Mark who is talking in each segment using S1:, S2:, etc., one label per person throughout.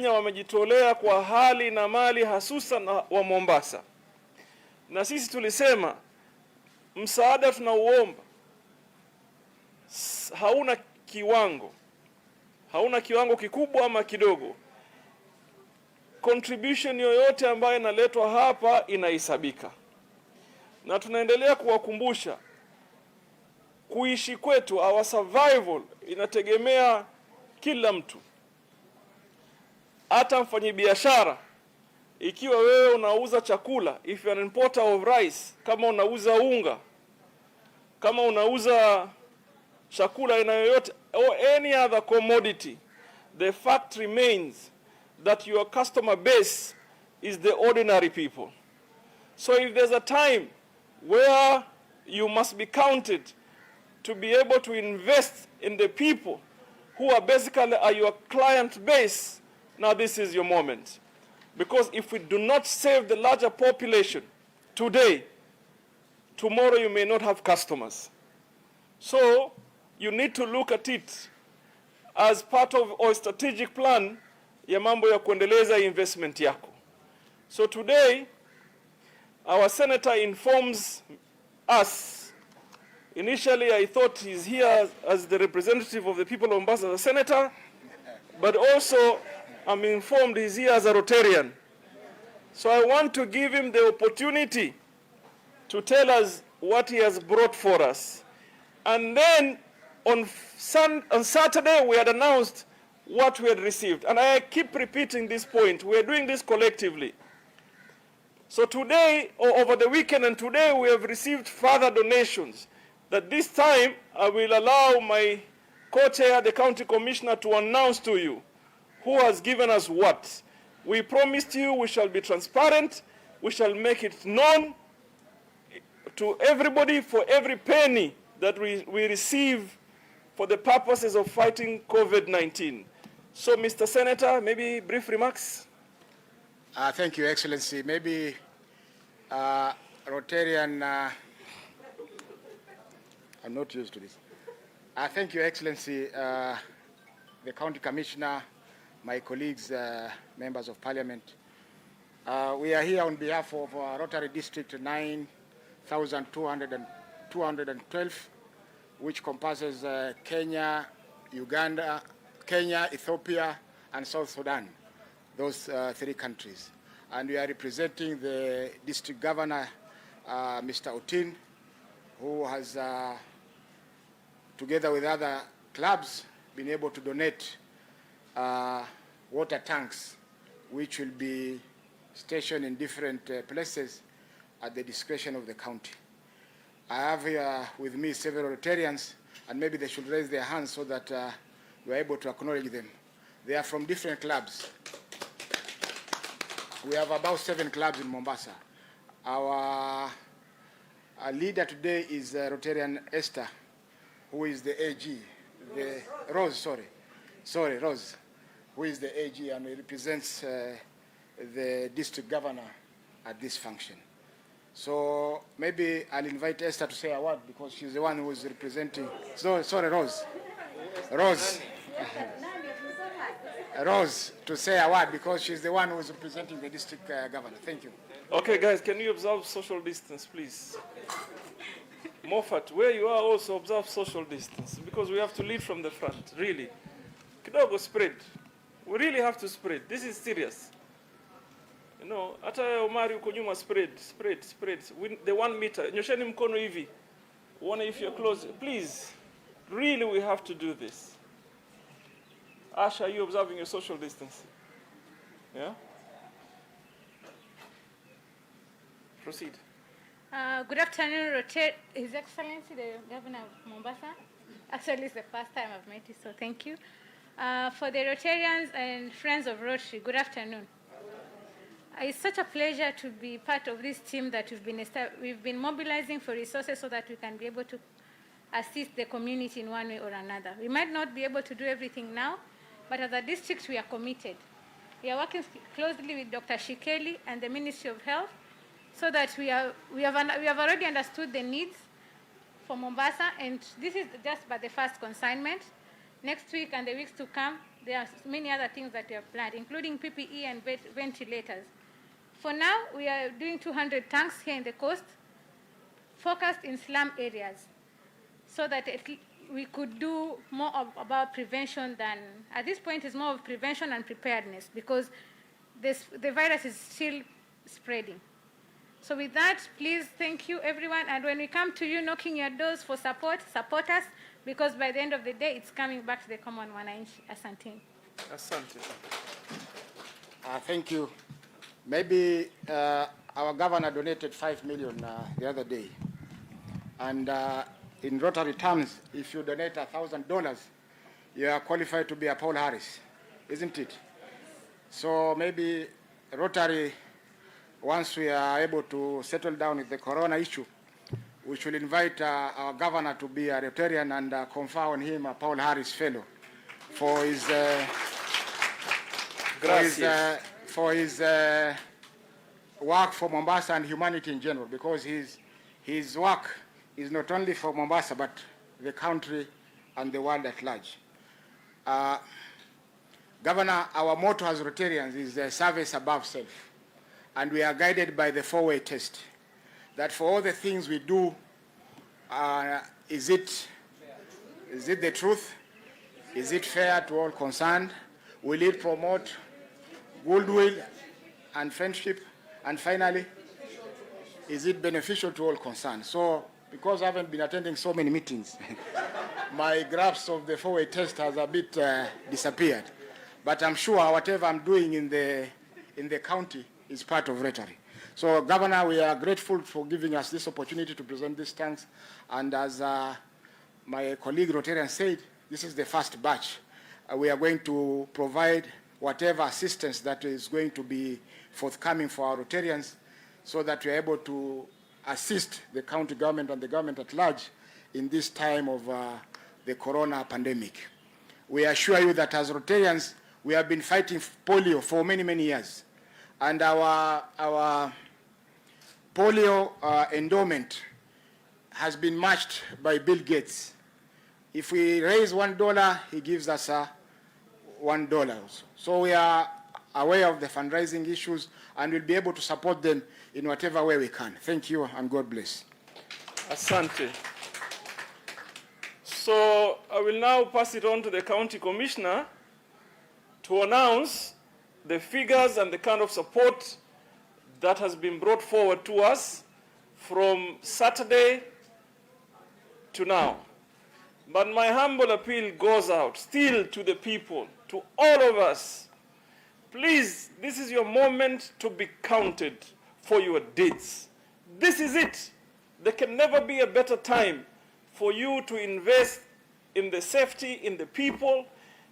S1: Wakenya wamejitolea kwa hali na mali, hasusan wa Mombasa. Na sisi tulisema msaada tunauomba hauna kiwango kikubwa ama kidogo. Contribution yoyote ambayo inaletwa hapa inahesabika, na tunaendelea kuwakumbusha kuishi kwetu, our survival inategemea kila mtu, hata mfanyabiashara. Ikiwa wewe unauza chakula, if you are an importer of rice, kama unauza unga, kama unauza chakula aina yoyote or any other commodity, the fact remains that your customer base is the ordinary people. So if there's a time where you must be counted to be able to invest in the people who are basically your client base, now this is your moment. Because if we do not save the larger population today, tomorrow you may not have customers. So you need to look at it as part of our strategic plan ya mambo ya kuendeleza investment yako. So today, our senator informs us. Initially, I thought he's here as the representative of the people of Mombasa as a senator, but also I'm informed he's here as a Rotarian. So I want to give him the opportunity to tell us what he has brought for us. And then on Saturday, we had announced what we had received. And I keep repeating this point. We are doing this collectively. So today, or over the weekend and today, we have received further donations. That this time, I will allow my co-chair, the county commissioner, to announce to you who has given us what. We promised you we shall be transparent. We shall make it known to everybody for every penny that we receive for the purposes of fighting COVID-19. So, Mr. Senator, maybe brief remarks?
S2: Thank you, Excellency. Maybe Rotarian, I'm not used to this. Thank you, Excellency, the County Commissioner, my colleagues, members of Parliament. We are here on behalf of Rotary District 9,212, which compasses Kenya, Uganda, Ethiopia, and South Sudan, those three countries. And we are representing the district governor, Mr. Otin, who has, together with other clubs, been able to donate water tanks, which will be stationed in different places at the discretion of the county. I have here with me several Rotarians, and maybe they should raise their hands so that we are able to acknowledge them. They are from different clubs. We have about 7 clubs in Mombasa. Our leader today is Rotarian Esther, who is the AG, Rose, who is the AG and represents the district governor at this function. So maybe I'll invite Esther to say a word because she's the one who is representing. Sorry, Rose. Rose to say a word because she's the one who is representing the district governor. Thank you.
S1: Okay, guys, can you observe social distance, please? Moffat, where you are also observe social distance because we have to lead from the front, really. Kidogo spread. We really have to spread. This is serious. You know, hata Omari uko nyuma spread. The 1 meter. Nyosheni mkono hivi. Uone if you're close. Please. Really, we have to do this. Asha, are you observing your social distance? Yeah? Proceed.
S3: Good afternoon, His Excellency, the Governor of Mombasa. Actually, it's the first time I've met you, so thank you. For the Rotarians and friends of Rotary, good afternoon. It's such a pleasure to be part of this team that we've been mobilizing for resources so that we can be able to assist the community in one way or another. We might not be able to do everything now, but as a district, we are committed. We are working closely with Dr. Shikeli and the Ministry of Health so that we have already understood the needs for Mombasa, and this is just but the first consignment. Next week and the weeks to come, there are many other things that we have planned, including PPE and ventilators. For now, we are doing 200 tanks here in the coast, focused in slum areas, so that we could do more about prevention than, at this point, it's more of prevention and preparedness, because the virus is still spreading. So with that, please, thank you, everyone. And when we come to you knocking your doors for support, support us, because by the end of the day, it's coming back to the common wananchi. Asante.
S1: Asante.
S2: Thank you. Maybe our governor donated 5 million the other day. And in Rotary terms, if you donate $1,000, you are qualified to be a Paul Harris, isn't it? So maybe Rotary, once we are able to settle down with the corona issue, we should invite our governor to be a Rotarian and confer on him a Paul Harris Fellow for his work for Mombasa and humanity in general, because his work is not only for Mombasa but the country and the world at large. Governor, our motto as Rotarians is service above self, and we are guided by the four-way test, that for all the things we do, is it the truth? Is it fair to all concerned? Will it promote goodwill and friendship? And finally, is it beneficial to all concerned? So, because I haven't been attending so many meetings, my grasp of the four-way test has a bit disappeared. But I'm sure whatever I'm doing in the county is part of Rotary. So, Governor, we are grateful for giving us this opportunity to present these tanks. And as my colleague Rotarian said, this is the first batch. We are going to provide whatever assistance that is going to be forthcoming for our Rotarians, so that we are able to assist the county government and the government at large in this time of the corona pandemic. We assure you that as Rotarians, we have been fighting polio for many, many years. And our polio endowment has been matched by Bill Gates. If we raise $1, he gives us $1 also. So we are aware of the fundraising issues and will be able to support them in whatever way we can. Thank you and God bless.
S1: Asante. So I will now pass it on to the county commissioner to announce the figures and the kind of support that has been brought forward to us from Saturday to now. But my humble appeal goes out still to the people, to all of us. Please, this is your moment to be counted for your deeds. This is it. There can never be a better time for you to invest in the safety, in the people,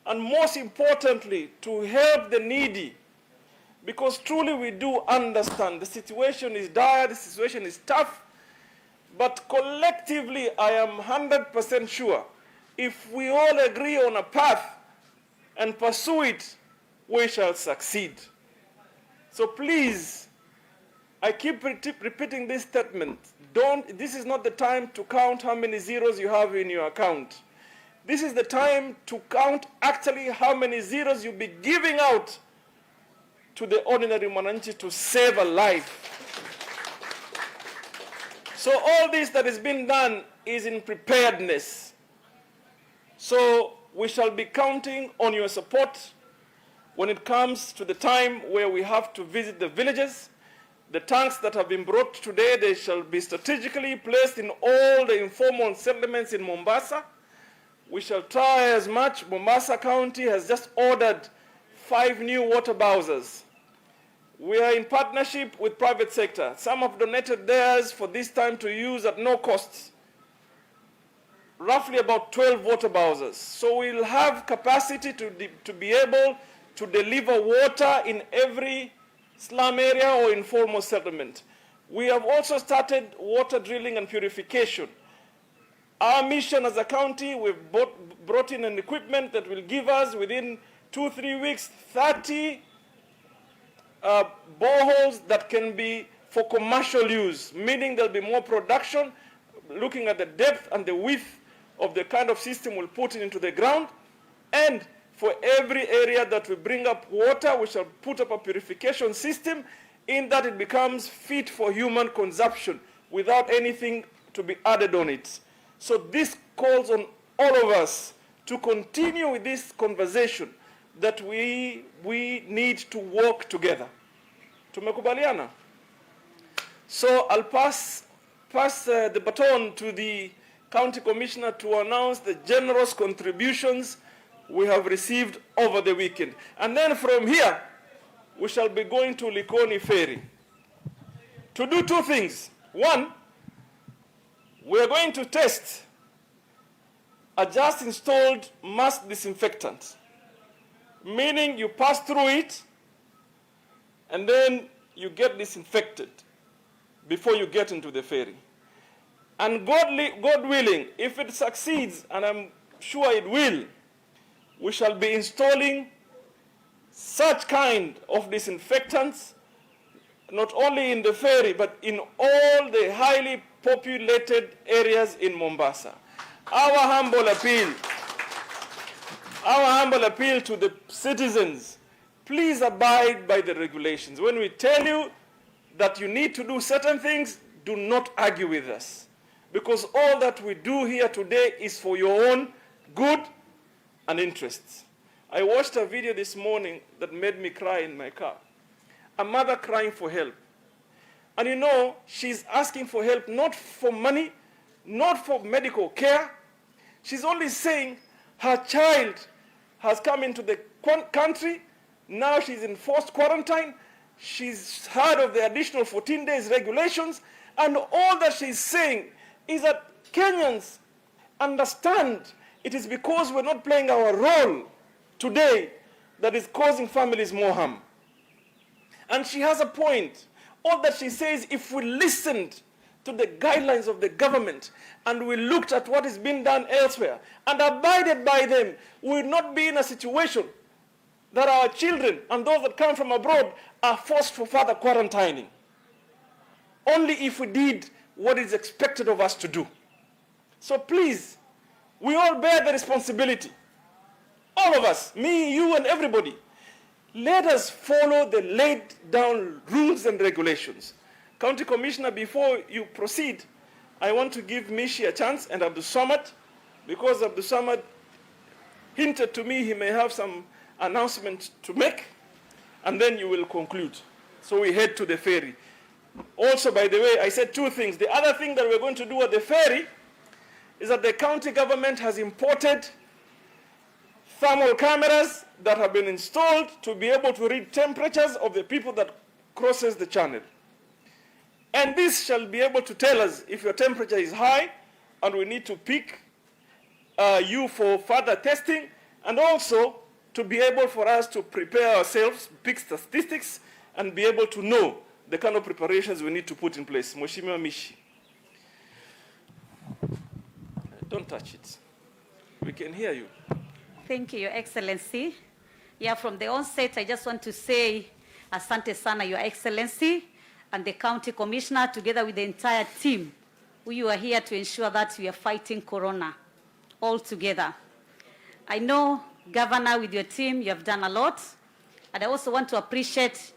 S1: and most importantly, to help the needy. Because truly we do understand the situation is dire, the situation is tough, but collectively I am 100% sure if we all agree on a path and pursue it, we shall succeed. So please, I keep repeating this statement. This is not the time to count how many zeros you have in your account. This is the time to count actually how many zeros you'll be giving out to the ordinary mwananchi to save a life. So all this that is being done is in preparedness. So we shall be counting on your support when it comes to the time where we have to visit the villages. The tanks that have been brought today, they shall be strategically placed in all the informal settlements in Mombasa. We shall try as much. Mombasa County has just ordered 5 new water bowsers. We are in partnership with private sector. Some have donated theirs for this time to use at no cost. Roughly about 12 water bowsers. So we'll have capacity to be able to deliver water in every slum area or informal settlement. We have also started water drilling and purification. Our mission as a county, we've brought in an equipment that will give us within 2-3 weeks 30 boreholes that can be for commercial use, meaning there'll be more production, looking at the depth and the width of the kind of system we'll put into the ground, and for every area that we bring up water, we shall put up a purification system in that it becomes fit for human consumption without anything to be added on it. So this calls on all of us to continue with this conversation that we need to work together. Tumekubaliana? So I'll pass the baton to the County Commissioner to announce the generous contributions we have received over the weekend. And then from here, we shall be going to Likoni Ferry to do two things. One, we are going to test a just installed mass disinfectant, meaning you pass through it and then you get disinfected before you get into the ferry. And God willing, if it succeeds, and I'm sure it will, we shall be installing such kind of disinfectants not only in the ferry but in all the highly populated areas in Mombasa. Our humble appeal to the citizens, please abide by the regulations. When we tell you that you need to do certain things, do not argue with us, because all that we do here today is for your own good and interests. I watched a video this morning that made me cry in my car. A mother crying for help. And you know, she's asking for help not for money, not for medical care. She's only saying her child has come into the country. Now she's in forced quarantine. She's heard of the additional 14 days regulations. And all that she's saying is that Kenyans understand it is because we're not playing our role today that is causing families more harm. And she has a point. All that she says, if we listened to the guidelines of the government and we looked at what is being done elsewhere and abided by them, we would not be in a situation that our children and those that come from abroad are forced for further quarantining. Only if we did what is expected of us to do. So please, we all bear the responsibility. All of us, me, you, and everybody. Let us follow the laid down rules and regulations. County Commissioner, before you proceed, I want to give Mishi a chance and Abdul Samad, because Abdul Samad hinted to me he may have some announcement to make, and then you will conclude. So we head to the ferry. Also, by the way, I said two things. The other thing that we're going to do at the ferry is that the county government has imported thermal cameras that have been installed to be able to read temperatures of the people that crosses the channel. And this shall be able to tell us if your temperature is high and we need to pick you for further testing, and also to be able for us to prepare ourselves, pick statistics, and be able to know the kind of preparations we need to put in place. Mheshimiwa Mishi. Don't touch it. We can hear you.
S4: Thank you, Your Excellency. Yeah, from the onset, I just want to say, asante sana, Your Excellency, and the County Commissioner, together with the entire team, you are here to ensure that we are fighting Corona all together. I know, Governor, with your team, you have done a lot, and I also want to appreciate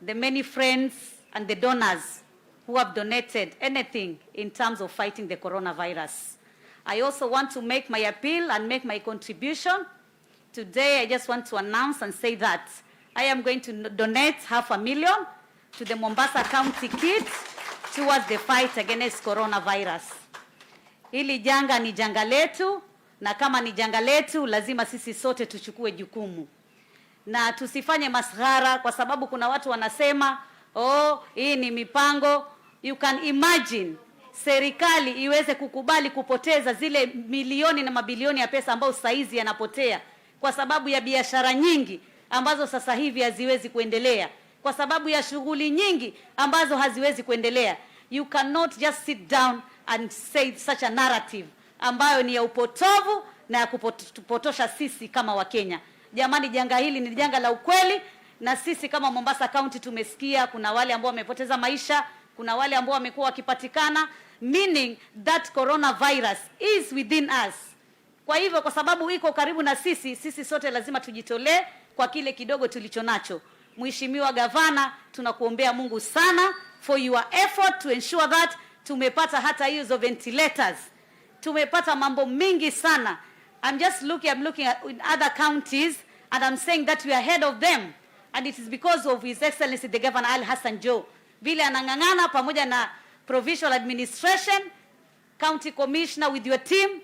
S4: the many friends and the donors who have donated anything in terms of fighting the coronavirus. I also want to make my appeal and make my contribution. Today, I just want to announce and say that I am going to donate $500,000 to the Mombasa County Kids towards the fight against coronavirus. Hili janga ni janga letu, na kama ni janga letu, lazima sisi sote tuchukue jukumu. Na tusifanye masghara, kwa sababu kuna watu wanasema, oh, hii ni mipango. You can imagine serikali iweze kukubali kupoteza zile milioni na mabilioni ya pesa ambayo saizi yanapotea kwa sababu ya biashara nyingi ambazo sasa hivi haziwezi kuendelea, kwa sababu ya shughuli nyingi ambazo haziwezi kuendelea. You cannot just sit down and say such a narrative ambayo ni ya upotovu na ya kupotosha sisi kama Wakenya. Jamani, janga hili ni janga la ukweli, na sisi kama Mombasa County tumesikia kuna wale ambao wamepoteza maisha, kuna wale ambao wamekuwa wakipatikana, meaning that coronavirus is within us. Kwa hivyo kwa sababu iko karibu na sisi sote lazima tujitolee kwa kile kidogo tulichonacho. Mheshimiwa Gavana, tunakuombea Mungu sana for your effort to ensure that tumepata hata hizo ventilators. Tumepata mambo mingi sana. I'm looking at in other counties and I'm saying that we are ahead of them, and it is because of His Excellency the Governor Ali Hassan Joho. Vile anang'ang'ana pamoja na provincial administration, county commissioner with your team.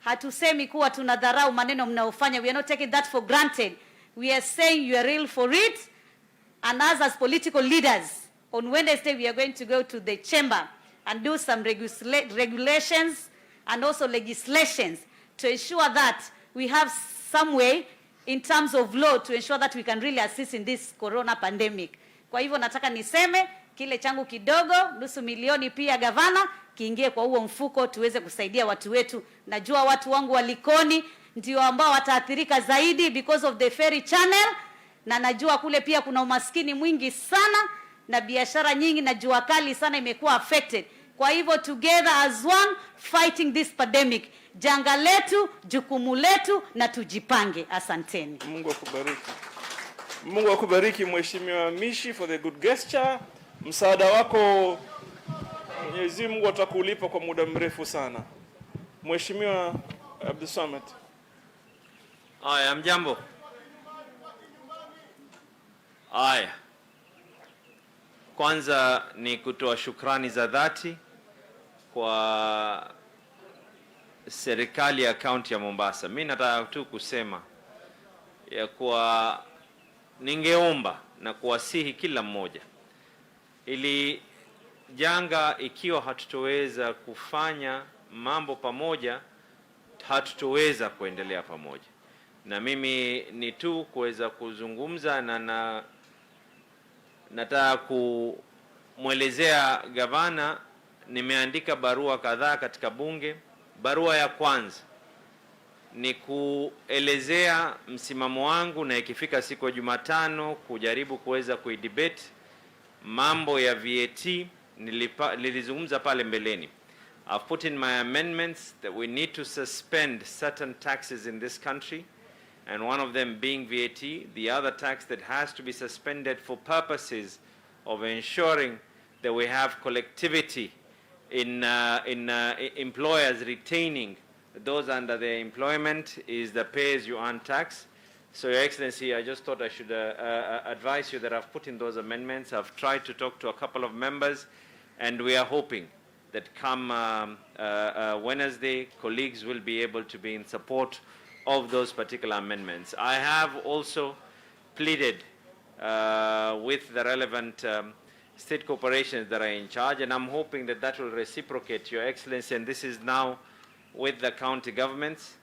S4: Hatusemi kuwa tunadharau maneno mnaofanya. We are not taking that for granted. We are saying you are real for it. And as political leaders, on Wednesday we are going to go to the chamber and do some regulations and also legislations to ensure that we have some way in terms of law to ensure that we can really assist in this corona pandemic. Kwa hivyo nataka niseme kile changu kidogo, nusu milioni pia Gavana, kiingie kwa huo mfuko tuweze kusaidia watu wetu. Najua watu wangu wa Likoni ndio ambao wataathirika zaidi because of the ferry channel, na najua kule pia kuna umaskini mwingi sana na biashara nyingi na jua kali sana imekuwa affected. Kwa hivyo together as one fighting this pandemic. Janga letu, jukumu letu, na tujipange. Asanteni.
S1: Mungu akubariki. Mungu akubariki Mheshimiwa Mishi for the good gesture. Msaada wako Mwenyezi Mungu atakulipa kwa muda mrefu sana. Mheshimiwa Abdulsamad.
S5: Aya, mjambo. Aya. Kwanza ni kutoa shukrani za dhati kwa serikali ya kaunti ya Mombasa. Mimi nataka tu kusema ya kuwa ningeomba na kuwasihi kila mmoja, ili janga ikiwa hatutoweza kufanya mambo pamoja, hatutoweza kuendelea pamoja. Na mimi ni tu kuweza kuzungumza na nataka kumwelezea gavana. Nimeandika barua kadhaa katika bunge. Barua ya kwanza ni kuelezea msimamo wangu, na ikifika siku ya Jumatano kujaribu kuweza kuidebate mambo ya VAT. Nilizungumza pale mbeleni. I've put in my amendments that we need to suspend certain taxes in this country, and one of them being VAT. The other tax that has to be suspended for purposes of ensuring that we have collectivity in employers retaining those under their employment is the pay-as-you-earn tax. So, Your Excellency, I just thought I should advise you that I've put in those amendments. I've tried to talk to a couple of members, and we are hoping that come Wednesday, colleagues will be able to be in support of those particular amendments. I have also pleaded with the relevant state corporations that are in charge, and I'm hoping that that will reciprocate, Your Excellency, and this is now with the county governments,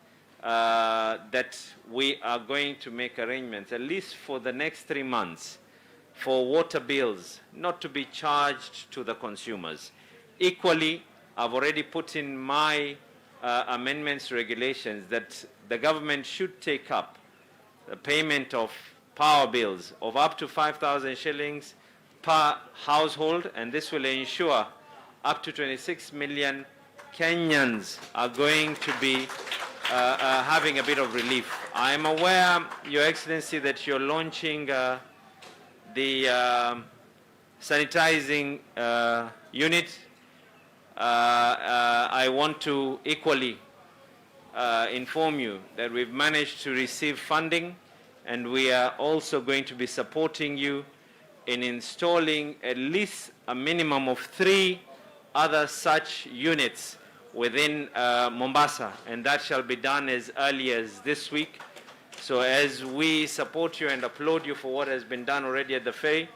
S5: that we are going to make arrangements, at least for the next 3 months, for water bills not to be charged to the consumers. Equally, I've already put in my amendments to regulations that the government should take up the payment of power bills of up to 5,000 shillings per household, and this will ensure up to 26 million Kenyans are going to be having a bit of relief. I am aware, Your Excellency, that you're launching the sanitizing unit. I want to equally inform you that we've managed to receive funding, and we are also going to be supporting you in installing at least a minimum of 3 other such units within Mombasa, and that shall be done as early as this week. So as we support you and applaud you for what has been done already at the ferry,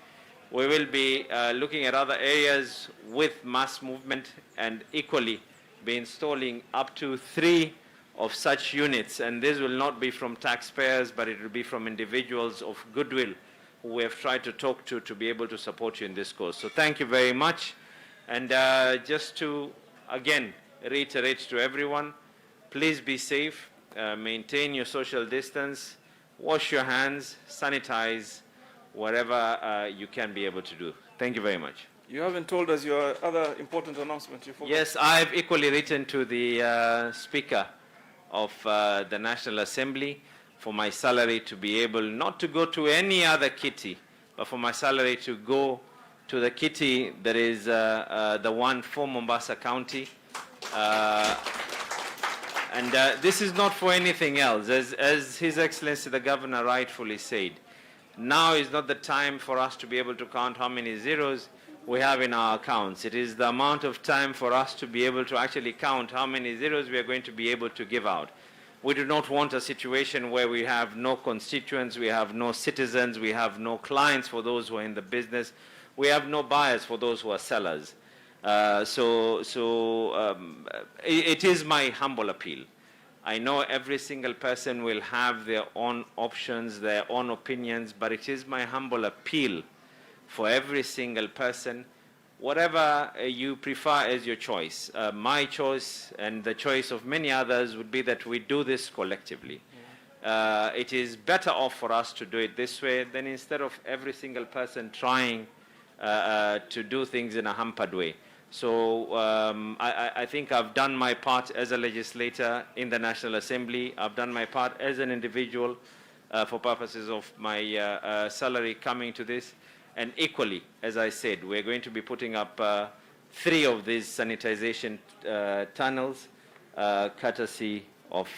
S5: we will be looking at other areas with mass movement and equally be installing up to 3 of such units, and this will not be from taxpayers, but it will be from individuals of goodwill who we have tried to talk to be able to support you in this cause. So thank you very much. And just to again reiterate to everyone, please be safe, maintain your social distance, wash your hands, sanitize, whatever you can be able to do. Thank you very much.
S1: You haven't told us your other important announcement. You forgot.
S5: Yes, I've equally written to the Speaker of the National Assembly, for my salary to be able not to go to any other kitty, but for my salary to go to the kitty that is the one for Mombasa County. And this is not for anything else. As His Excellency the Governor rightfully said, now is not the time for us to be able to count how many zeros we have in our accounts. It is the amount of time for us to be able to actually count how many zeros we are going to be able to give out. We do not want a situation where we have no constituents, we have no citizens, we have no clients for those who are in the business, we have no buyers for those who are sellers. It is my humble appeal. I know every single person will have their own options, their own opinions, but it is my humble appeal for every single person, whatever you prefer as your choice. My choice and the choice of many others would be that we do this collectively. It is better off for us to do it this way than instead of every single person trying to do things in a hampered way. So I think I've done my part as a legislator in the National Assembly. I've done my part as an individual for purposes of my salary coming to this. And equally, as I said, we're going to be putting up 3 of these sanitization tunnels, courtesy of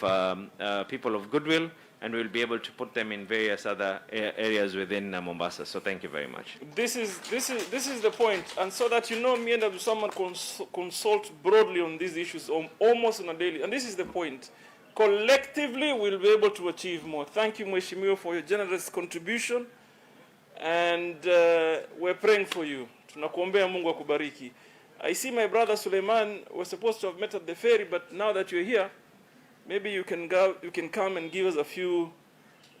S5: people of goodwill, and we'll be able to put them in various other areas within Mombasa. So thank you very much.
S1: This is the point, and so that you know, me and someone consult broadly on these issues almost on a daily, and this is the point. Collectively, we'll be able to achieve more. Thank you, Mheshimiwa, for your generous contribution, and we're praying for you. Tunakuombea Mungu akubariki. I see my brother Suleiman was supposed to have met at the ferry, but now that you're here, maybe you can come and give us a few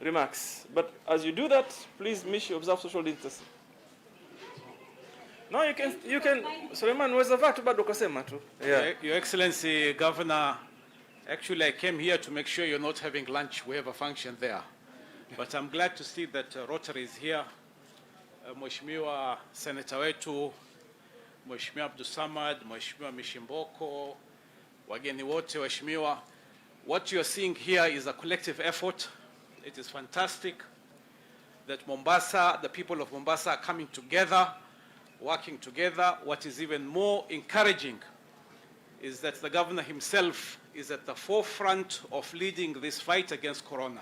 S1: remarks. But as you do that, please make sure you observe social distancing. No, you can. Suleiman, where's the fact bado kusema tu?
S6: Yeah. Your Excellency, Governor, actually I came here to make sure you're not having lunch. We have a function there. But I'm glad to see that Rotary is here. Mheshimiwa Senator wetu, Mheshimiwa Abdul Samad, Mheshimiwa Mishimboko, wageni wote waheshimiwa. What you're seeing here is a collective effort. It is fantastic that Mombasa, the people of Mombasa are coming together, working together. What is even more encouraging is that the governor himself is at the forefront of leading this fight against Corona.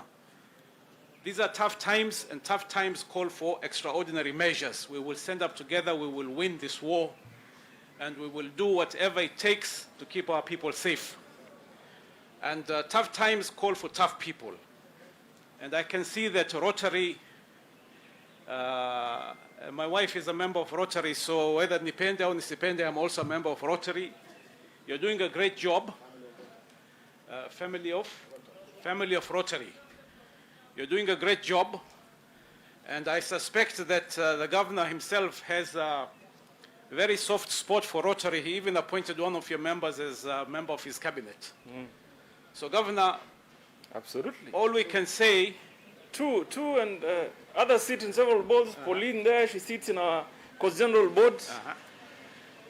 S6: These are tough times, and tough times call for extraordinary measures. We will stand up together, we will win this war, and we will do whatever it takes to keep our people safe. And tough times call for tough people. And I can see that Rotary, my wife is a member of Rotary, so whether nipende or nisipende, I'm also a member of Rotary. You're doing a great job. Family of Rotary. You're doing a great job. And I suspect that the governor himself has a very soft spot for Rotary. He even appointed one of your members as a member of his cabinet. So, Governor,
S1: absolutely.
S6: All we can say,
S1: two and others sit in several boards. Pauline there, she sits in our co-general board.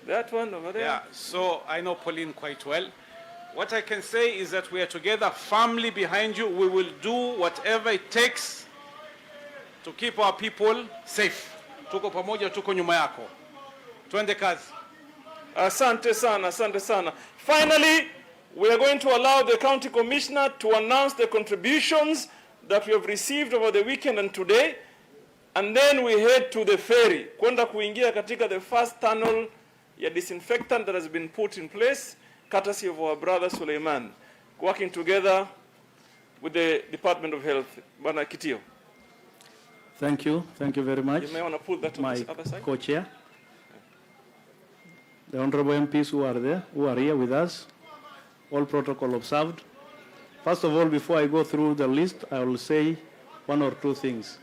S1: That one over there.
S6: Yeah, so I know Pauline quite well. What I can say is that we are together, firmly behind you. We will do whatever it takes to keep our people safe. Tuko pamoja, tuko nyuma yako. Twende kazi.
S1: Asante sana, asante sana. Finally, we are going to allow the county commissioner to announce the contributions that we have received over the weekend and today, and then we head to the ferry, kwenda kuingia katika the first tunnel ya disinfectant that has been put in place, courtesy of our brother Suleiman, working together with the Department of Health. Bwana Kitio.
S7: Thank you very much.
S1: You may want to put that on
S7: my
S1: the other side.
S7: Co-chair, the honorable MPs who are here with us, all protocol observed. First of all, before I go through the list, I will say one or two things.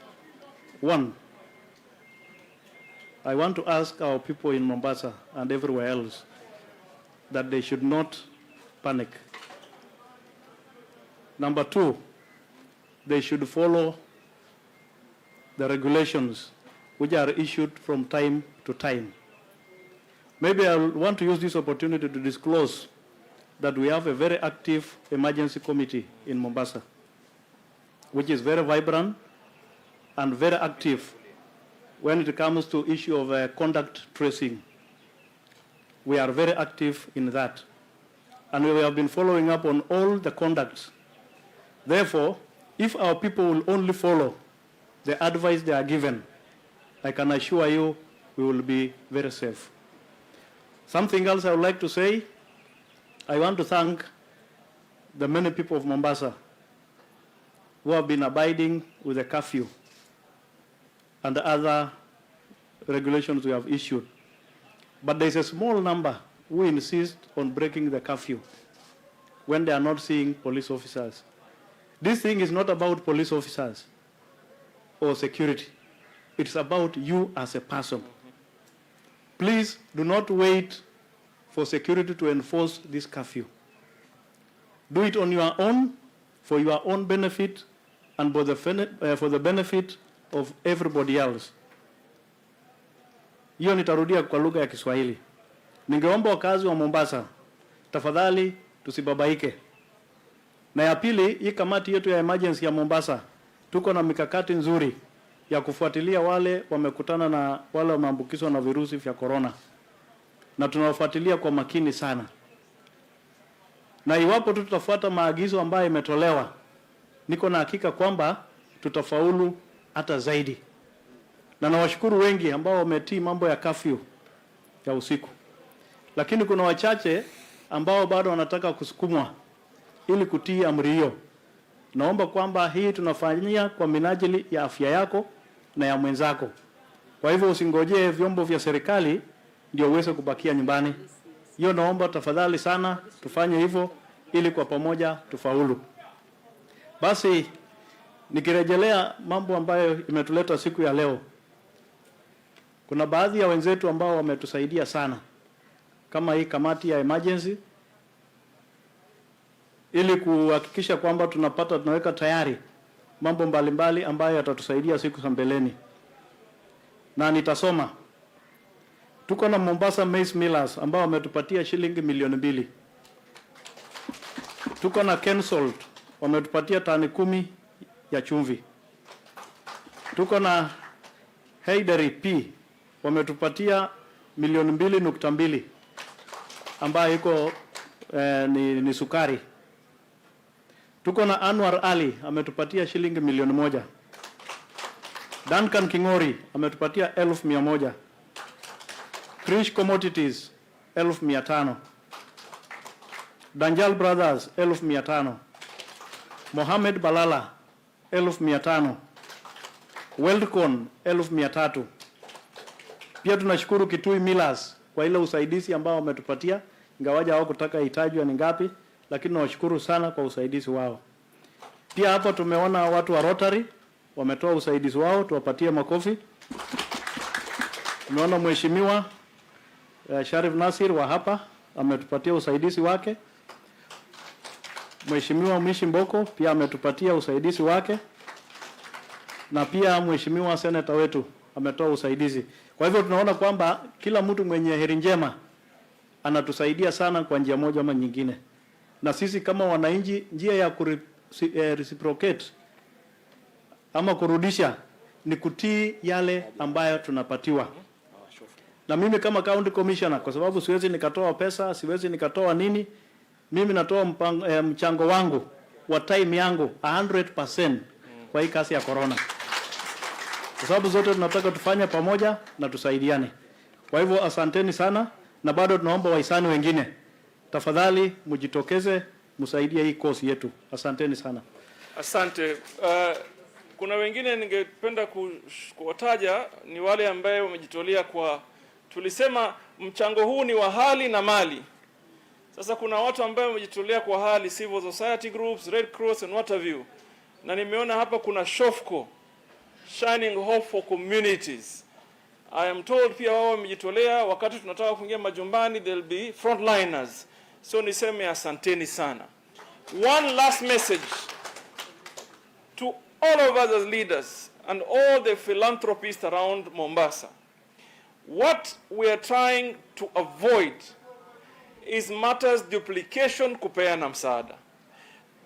S7: One, I want to ask our people in Mombasa and everywhere else that they should not panic. Number two, they should follow the regulations which are issued from time to time. Maybe I want to use this opportunity to disclose that we have a very active emergency committee in Mombasa, which is very vibrant and very active when it comes to issue of contact tracing. We are very active in that. And we have been following up on all the conducts. Therefore, if our people will only follow the advice they are given, I can assure you we will be very safe. Something else I would like to say, I want to thank the many people of Mombasa who have been abiding with the curfew and the other regulations we have issued. But there is a small number who insist on breaking the curfew when they are not seeing police officers. This thing is not about police officers or security. It's about you as a person. Please do not wait for security to enforce this curfew. Do it on your own, for your own benefit, and for the benefit of everybody else. Hiyo nitarudia kwa lugha ya Kiswahili. Ningeomba wakazi wa Mombasa, tafadhali tusibabaike. Na ya pili, hii kamati yetu ya emergency ya Mombasa, tuko na mikakati nzuri ya kufuatilia wale wamekutana na wale wameambukizwa na virusi vya corona. Na tunawafuatilia kwa makini sana. Na iwapo tutafuata maagizo ambayo imetolewa, niko na hakika kwamba tutafaulu hata zaidi. Na nawashukuru wengi ambao wametii mambo ya curfew ya usiku. Lakini kuna wachache ambao bado wanataka kusukumwa ili kutii amri hiyo. Naomba kwamba hii tunafanyia kwa minajili ya afya yako na ya mwenzako. Kwa hivyo usingojee vyombo vya serikali ndio uweze kubakia nyumbani. Hiyo naomba tafadhali sana tufanye hivyo ili kwa pamoja tufaulu. Basi nikirejelea mambo ambayo imetuleta siku ya leo. Kuna baadhi ya wenzetu ambao wametusaidia sana kama hii kamati ya emergency ili kuhakikisha kwamba tunaweka tayari mambo mbalimbali ambayo yatatusaidia siku za mbeleni. Na nitasoma. Tuko na Mombasa Maize Millers ambao wametupatia shilingi milioni 2. Tuko na Kensalt wametupatia tani 10 ya chumvi. Tuko na Haidery P wametupatia milioni 2.2 ambayo iko ni sukari. Tuko na Anwar Ali ametupatia shilingi milioni 1. Duncan Kingori ametupatia 1,100. Krish Commodities 1,500. Danjal Brothers 1,500. Mohamed Balala 1,500. Weldcon 1,300. Pia tunashukuru Kitui Millers kwa ile usaidizi ambao wametupatia, ingawaja hao kutaka itajwa ni ngapi, lakini nawashukuru sana kwa usaidizi wao. Pia hapo tumeona watu wa Rotary wametoa usaidizi wao, tuwapatie makofi. Tumeona mheshimiwa Sharif Nasir wa hapa ametupatia usaidizi wake. Mheshimiwa Mishi Mboko pia ametupatia usaidizi wake. Na pia mheshimiwa seneta wetu ametoa usaidizi. Kwa hivyo tunaona kwamba kila mtu mwenye heri njema anatusaidia sana kwa njia moja ama nyingine. Na sisi kama wananchi, njia ya reciprocate ama kurudisha ni kutii yale ambayo tunapatiwa. Na mimi kama county commissioner, kwa sababu siwezi nikatoa pesa, siwezi nikatoa nini, mimi natoa mchango wangu wa time yangu 100% kwa hii kazi ya corona. Kwa sababu zote tunataka tufanye pamoja na tusaidiane. Kwa hivyo asanteni sana, na bado tunaomba wahisani wengine, tafadhali mjitokeze msaidie hii kosi yetu. Asanteni sana.
S1: Asante. Kuna wengine ningependa kuwataja ni wale ambao wamejitolea kwa, tulisema mchango huu ni wa hali na mali. Sasa kuna watu ambao wamejitolea kwa hali, civil society groups, Red Cross and what have you. Na nimeona hapa kuna Shofco, Shining Hope for Communities. I am told pia wao wamejitolea, wakati tunataka kuingia majumbani they'll be frontliners. So niseme asanteni sana. One last message to all of us as leaders and all the philanthropists around Mombasa. What we are trying to avoid is matters duplication, kupeana msaada.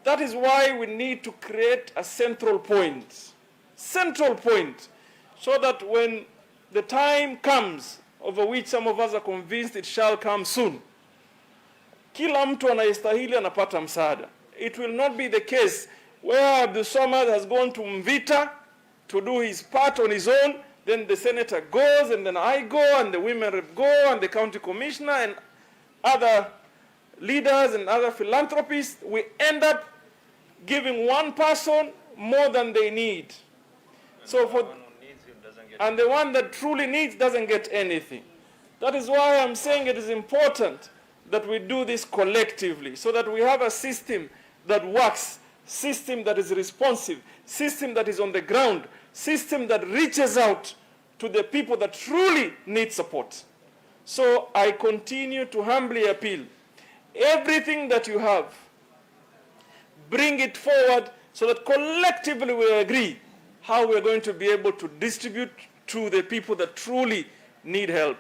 S1: That is why we need to create a central point, so that when the time comes, over which some of us are convinced it shall come soon, kila mtu anayestahili anapata msaada. It will not be the case where Abdul Samad has gone to Mvita to do his part on his own, then the senator goes, and then I go, and the women rep go, and the county commissioner, and other leaders and other philanthropists. We end up giving one person more than they need. And the one that truly needs doesn't get anything. That is why I'm saying it is important that we do this collectively, so that we have a system that works, system that is responsive, system that is on the ground, system that reaches out to the people that truly need support. So I continue to humbly appeal, everything that you have, bring it forward so that collectively we agree how we're going to be able to distribute to the people that truly need help.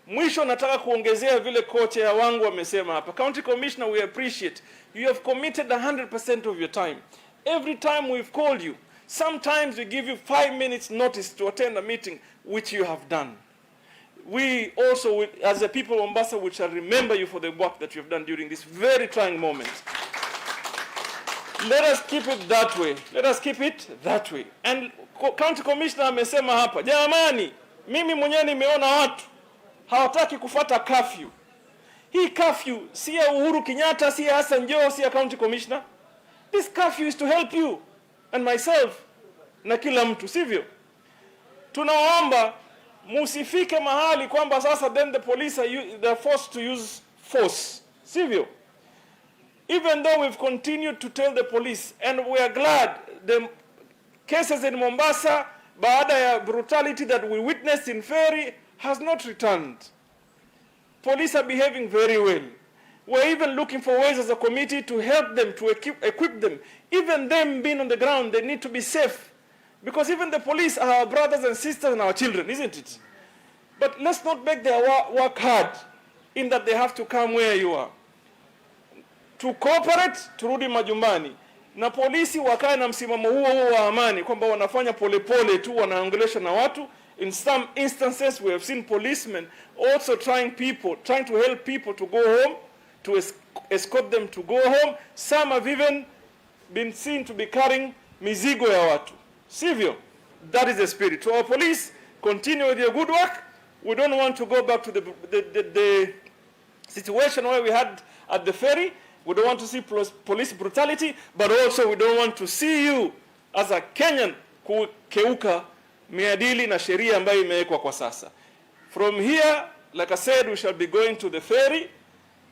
S1: Mwisho nataka kuongezea vile kocha wangu wamesema hapa. County Commissioner, we appreciate. You have committed 100% of your time. Every time we've called you, sometimes we give you 5 minutes notice to attend a meeting, which you have done. We also, as a people of Mombasa, we shall remember you for the work that you have done during this very trying moment. Let us keep it that way. Let us keep it that way. And County Commissioner amesema hapa, jamani, mimi mwenyewe nimeona watu hawataki kufuata curfew. Hii curfew si ya Uhuru Kenyatta, si ya Hassan Joho, si ya County Commissioner. This curfew is to help you and myself na kila mtu, sivyo? Tunaomba musifike mahali kwamba sasa then the police are forced to use force, sivyo? Even though we've continued to tell the police, and we are glad the cases in Mombasa, baada ya brutality that we witnessed in Ferry, has not returned. Police are behaving very well. We're even looking for ways as a committee to help them, to equip them. Even them being on the ground, they need to be safe. Because even the police are our brothers and sisters and our children, isn't it? But let's not make their work hard in that they have to come where you are. To cooperate, turudi majumbani. Na polisi wakae na msimamo huo wa amani, kwamba wanafanya polepole tu, wanaongelesha na watu. In some instances, we have seen policemen also trying to help people to go home, to escort them to go home. Some have even been seen to be carrying mizigo ya watu. Sivyo? That is the spirit. To our police, continue with your good work. We don't want to go back to the situation where we had at the ferry. We don't want to see police brutality, but also we don't want to see you as a Kenyan kukeuka miadili na sheria ambayo imewekwa kwa sasa. From here, like I said, we shall be going to the ferry,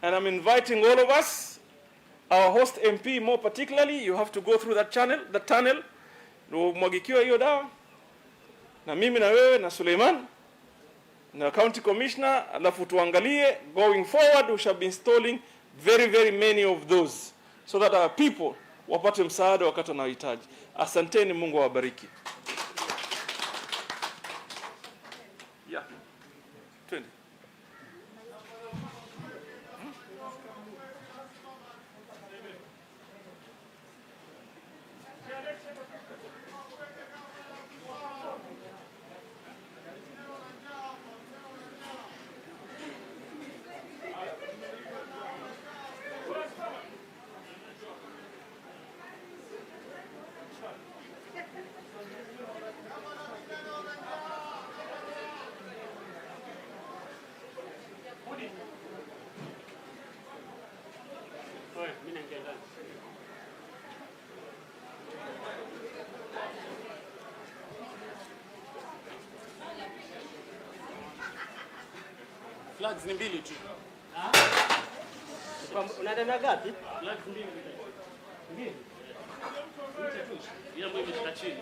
S1: and I'm inviting all of us, our host MP more particularly. You have to go through that tunnel, mwagikiwa hiyo dawa, na mimi na wewe na Suleiman na County Commissioner, alafu tuangalie going forward. We shall be installing very many of those, so that our people wapate msaada wakati wanahitaji. Asanteni, Mungu awabariki. Yeah. 20.
S8: Flags ni mbili tu.
S9: Unaenda ngapi?
S8: Flags mbili. Mbili. Ile mbili imeshika chini.